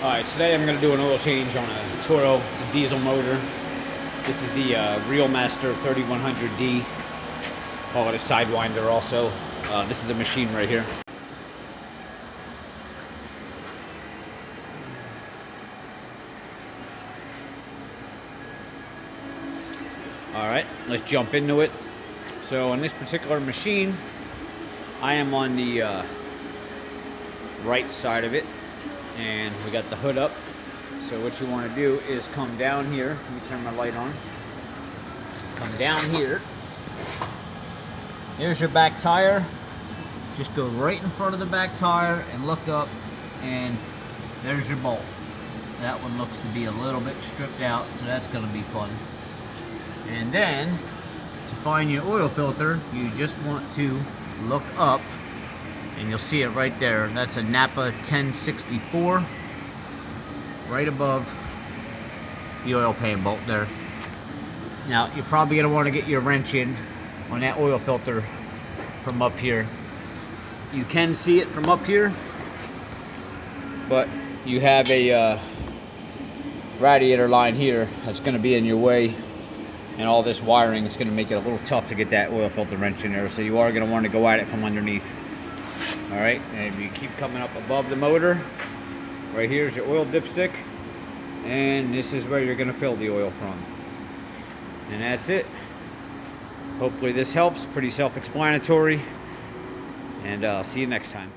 Alright, today I'm going to do an oil change on a Toro. It's a diesel motor. This is the Reelmaster 3100D. Call it a Sidewinder also. This is the machine right here. Alright, let's jump into it. So on this particular machine, I am on the right side of it. And we got the hood up. So what you want to do is come down here. Let me turn my light on. Come down here. There's your back tire. Just go right in front of the back tire and look up, and there's your bolt. That one looks to be a little bit stripped out, so that's going to be fun. And then to find your oil filter, you just want to look up, and you'll see it right there. That's a Napa 1064, right above the oil pan bolt there. Now, you're probably going to want to get your wrench in on that oil filter from up here. You can see it from up here, but you have a radiator line here that's going to be in your way, and all this wiring, it's going to make it a little tough to get that oil filter wrench in there, so you are going to want to go at it from underneath. Alright, and if you keep coming up above the motor, right here's your oil dipstick, and this is where you're going to fill the oil from. And that's it. Hopefully this helps. Pretty self-explanatory, and I'll see you next time.